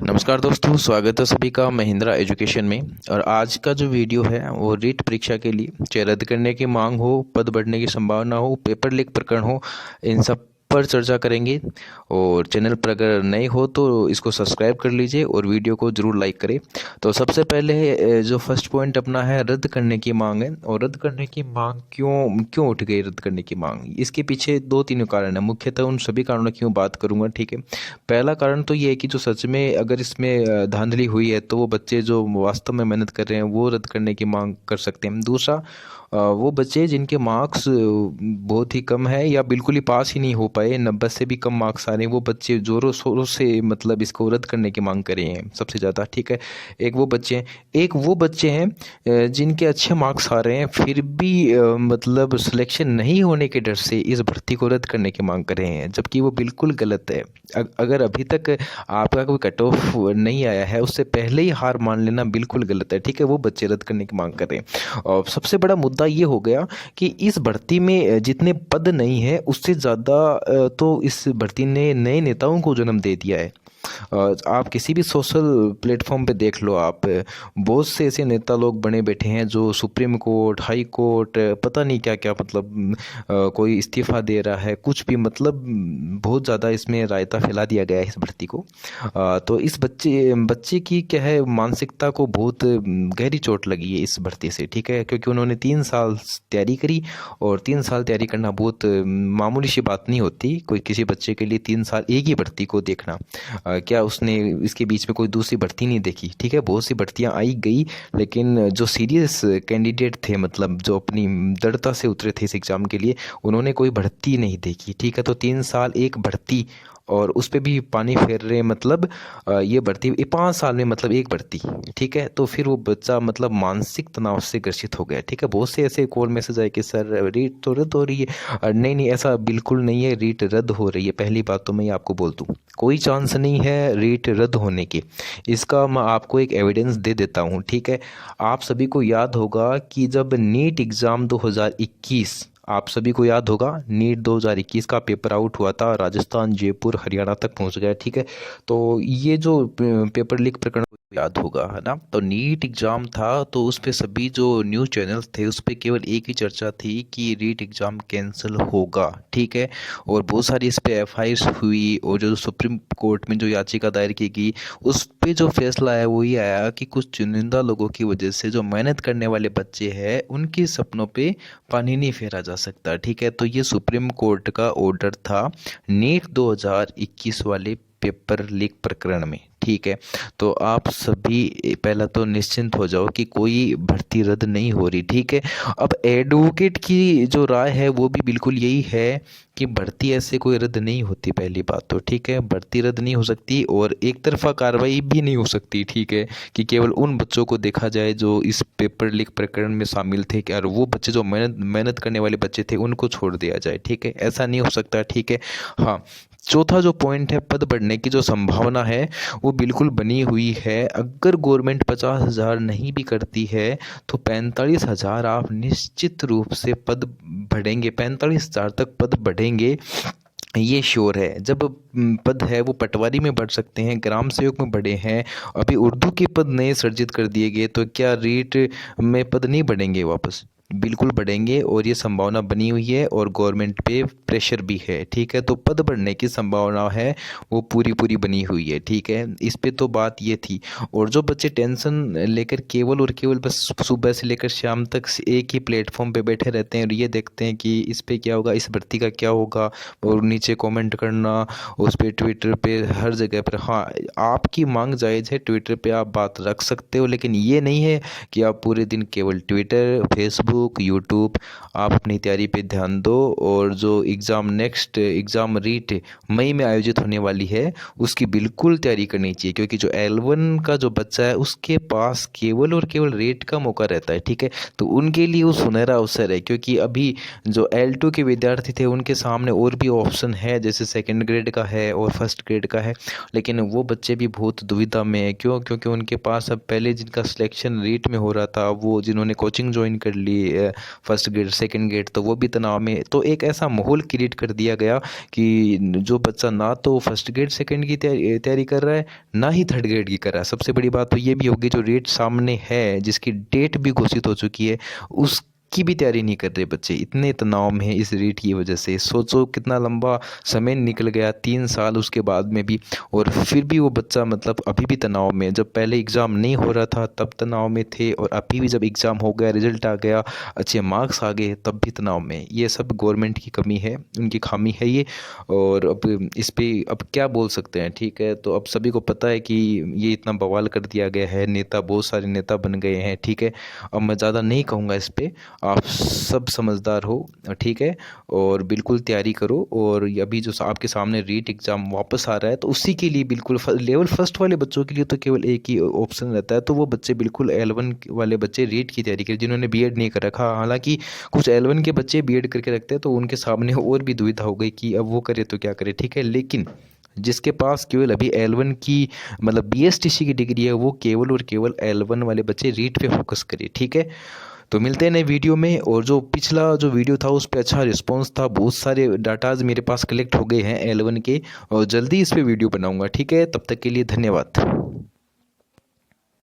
नमस्कार दोस्तों, स्वागत है सभी का महिंद्रा एजुकेशन में। और आज का जो वीडियो है वो रीट परीक्षा के लिए, चाहे रद्द करने की मांग हो, पद बढ़ने की संभावना हो, पेपर लीक प्रकरण हो, इन सब पर चर्चा करेंगे। और चैनल पर अगर नए हो तो इसको सब्सक्राइब कर लीजिए और वीडियो को ज़रूर लाइक करें। तो सबसे पहले जो फर्स्ट पॉइंट अपना है, रद्द करने की मांग है। और रद्द करने की मांग क्यों उठ गई रद्द करने की मांग? इसके पीछे दो तीन कारण है, मुख्यतः उन सभी कारणों की मैं बात करूंगा। ठीक है, पहला कारण तो ये है कि जो सच में अगर इसमें धांधली हुई है तो वो बच्चे जो वास्तव में मेहनत कर रहे हैं वो रद्द करने की मांग कर सकते हैं। दूसरा, वो बच्चे जिनके मार्क्स बहुत ही कम है या बिल्कुल ही पास ही नहीं हो पाए, 90 से भी कम मार्क्स आ रहे हैं, वो बच्चे ज़ोरों शोरों से मतलब इसको रद्द करने की मांग कर रहे हैं सबसे ज़्यादा। ठीक है, एक वो बच्चे हैं जिनके अच्छे मार्क्स आ रहे हैं फिर भी मतलब सिलेक्शन नहीं होने के डर से इस भर्ती को रद्द करने की मांग कर रहे हैं, जबकि वो बिल्कुल गलत है। अगर अभी तक आपका कोई कट ऑफ नहीं आया है, उससे पहले ही हार मान लेना बिल्कुल गलत है। ठीक है, वो बच्चे रद्द करने की मांग कर रहे हैं। और सबसे बड़ा मुद्दा ये हो गया कि इस भर्ती में जितने पद नहीं है उससे ज़्यादा तो इस भर्ती ने नए नेताओं को जन्म दे दिया है। आप किसी भी सोशल प्लेटफॉर्म पे देख लो, आप बहुत से ऐसे नेता लोग बने बैठे हैं जो सुप्रीम कोर्ट, हाई कोर्ट, पता नहीं क्या क्या, मतलब कोई इस्तीफ़ा दे रहा है, कुछ भी, मतलब बहुत ज़्यादा इसमें रायता फैला दिया गया है इस भर्ती को। तो इस बच्चे की क्या है, मानसिकता को बहुत गहरी चोट लगी है इस भर्ती से। ठीक है, क्योंकि उन्होंने 3 साल तैयारी करी और 3 साल तैयारी करना बहुत मामूली सी बात नहीं होती कोई किसी बच्चे के लिए। 3 साल एक ही भर्ती को देखना, क्या उसने इसके बीच में कोई दूसरी भर्ती नहीं देखी? ठीक है, बहुत सी भर्तियां आई गई, लेकिन जो सीरियस कैंडिडेट थे, मतलब जो अपनी दृढ़ता से उतरे थे इस एग्ज़ाम के लिए, उन्होंने कोई भर्ती नहीं देखी। ठीक है, तो 3 साल एक भर्ती और उस पर भी पानी फेर रहे, मतलब ये भर्ती 5 साल में मतलब एक भर्ती। ठीक है, तो फिर वो बच्चा मतलब मानसिक तनाव से ग्रसित हो गया। ठीक है, बहुत से ऐसे कॉल मैसेज आए कि सर रीट तो रद्द हो रही है। नहीं नहीं, ऐसा बिल्कुल नहीं है, रीट रद्द हो रही है। पहली बात तो मैं आपको बोल दूँ, कोई चांस नहीं है रीट रद्द होने की। इसका मैं आपको एक एविडेंस दे देता हूँ। ठीक है, आप सभी को याद होगा कि जब नीट एग्ज़ाम 2021, आप सभी को याद होगा, नीट 2021 का पेपर आउट हुआ था, राजस्थान, जयपुर, हरियाणा तक पहुंच गया। ठीक है, तो ये जो पेपर लीक प्रकरण याद होगा, है ना? तो नीट एग्ज़ाम था, तो उस पे सभी जो न्यूज़ चैनल्स थे उस पे केवल एक ही चर्चा थी कि रीट एग्ज़ाम कैंसिल होगा। ठीक है, और बहुत सारी इस पे एफआईआर हुई, और जो सुप्रीम कोर्ट में जो याचिका दायर की गई उस पे जो फैसला आया वो ये आया कि कुछ चुनिंदा लोगों की वजह से जो मेहनत करने वाले बच्चे हैं उनके सपनों पे पानी नहीं फेरा जा सकता। ठीक है, तो ये सुप्रीम कोर्ट का ऑर्डर था नीट 2021 वाले पेपर लीक प्रकरण में। ठीक है, तो आप सभी पहला तो निश्चिंत हो जाओ कि कोई भर्ती रद्द नहीं हो रही। ठीक है, अब एडवोकेट की जो राय है वो भी बिल्कुल यही है कि भर्ती ऐसे कोई रद्द नहीं होती, पहली बात तो। ठीक है, भर्ती रद्द नहीं हो सकती और एक तरफा कार्रवाई भी नहीं हो सकती। ठीक है, कि केवल उन बच्चों को देखा जाए जो इस पेपर लीक प्रकरण में शामिल थे, और वो बच्चे जो मेहनत करने वाले बच्चे थे उनको छोड़ दिया जाए। ठीक है, ऐसा नहीं हो सकता। ठीक है, हाँ, चौथा जो पॉइंट है, पद बढ़ने की जो संभावना है वो बिल्कुल बनी हुई है। अगर गवर्नमेंट 50,000 नहीं भी करती है तो 45,000 आप निश्चित रूप से पद बढ़ेंगे, 45,000 तक पद बढ़ेंगे, ये श्योर है। जब पद है वो पटवारी में बढ़ सकते हैं, ग्राम सेवक में बढ़े हैं, अभी उर्दू के पद नए सृजित कर दिए गए, तो क्या रीट में पद नहीं बढ़ेंगे? वापस बिल्कुल बढ़ेंगे, और ये संभावना बनी हुई है और गवर्नमेंट पे प्रेशर भी है। ठीक है, तो पद बढ़ने की संभावना है वो पूरी पूरी बनी हुई है। ठीक है, इस पे तो बात ये थी। और जो बच्चे टेंशन लेकर केवल और केवल बस सुबह से लेकर शाम तक एक ही प्लेटफॉर्म पे बैठे रहते हैं और ये देखते हैं कि इस पे क्या होगा, इस भर्ती का क्या होगा, और नीचे कमेंट करना उस पे, ट्विटर पे, हर जगह पर। हाँ, आपकी मांग जायज़ है, ट्विटर पे आप बात रख सकते हो, लेकिन ये नहीं है कि आप पूरे दिन केवल ट्विटर, फेसबुक, यूट्यूब, आप अपनी तैयारी पे ध्यान दो। और जो नेक्स्ट एग्ज़ाम रीट मई में आयोजित होने वाली है उसकी बिल्कुल तैयारी करनी चाहिए, क्योंकि जो L1 का जो बच्चा है उसके पास केवल और केवल रीट का मौका रहता है। ठीक है, तो उनके लिए वो सुनहरा अवसर है, क्योंकि अभी जो L2 के विद्यार्थी थे उनके सामने और भी ऑप्शन है, जैसे सेकेंड ग्रेड का है और फर्स्ट ग्रेड का है, लेकिन वो बच्चे भी बहुत दुविधा में है। क्यों? क्योंकि उनके पास अब पहले जिनका सिलेक्शन रीट में हो रहा था, वो जिन्होंने कोचिंग ज्वाइन कर ली फर्स्ट ग्रेड सेकंड ग्रेड, तो वो भी तनाव में। तो एक ऐसा माहौल क्रिएट कर दिया गया कि जो बच्चा ना तो फर्स्ट ग्रेड सेकंड की तैयारी कर रहा है, ना ही थर्ड ग्रेड की कर रहा है। सबसे बड़ी बात तो ये भी होगी, जो रेट सामने है, जिसकी डेट भी घोषित हो चुकी है, उस की भी तैयारी नहीं कर रहे बच्चे। इतने तनाव में है इस रेट की वजह से। सोचो कितना लंबा समय निकल गया, 3 साल उसके बाद में भी, और फिर भी वो बच्चा मतलब अभी भी तनाव में। जब पहले एग्ज़ाम नहीं हो रहा था तब तनाव में थे, और अभी भी जब एग्ज़ाम हो गया, रिजल्ट आ गया, अच्छे मार्क्स आ गए, तब भी तनाव में। ये सब गवर्नमेंट की कमी है, उनकी खामी है ये। और अब इस पर अब क्या बोल सकते हैं, ठीक है। तो अब सभी को पता है कि ये इतना बवाल कर दिया गया है, नेता बहुत सारे नेता बन गए हैं, ठीक है। अब मैं ज़्यादा नहीं कहूँगा इस पर, आप सब समझदार हो, ठीक है। और बिल्कुल तैयारी करो। और अभी जो आपके सामने रीट एग्ज़ाम वापस आ रहा है, तो उसी के लिए बिल्कुल लेवल फर्स्ट वाले बच्चों के लिए तो केवल एक ही ऑप्शन रहता है, तो वो बच्चे बिल्कुल L1 वाले बच्चे रीट की तैयारी करें, जिन्होंने बीएड नहीं कर रखा। हालांकि कुछ L1 के बच्चे बीएड करके रखते हैं, तो उनके सामने और भी दुविधा हो गई कि अब वो करे तो क्या करे, ठीक है। लेकिन जिसके पास केवल अभी L1 की मतलब BSTC की डिग्री है, वो केवल और केवल L1 वाले बच्चे रीट पे फोकस करे, ठीक है। तो मिलते हैं नए वीडियो में। और जो पिछला जो वीडियो था उस पर अच्छा रिस्पांस था, बहुत सारे डाटाज मेरे पास कलेक्ट हो गए हैं L1 के, और जल्दी इस पे वीडियो बनाऊंगा, ठीक है। तब तक के लिए धन्यवाद।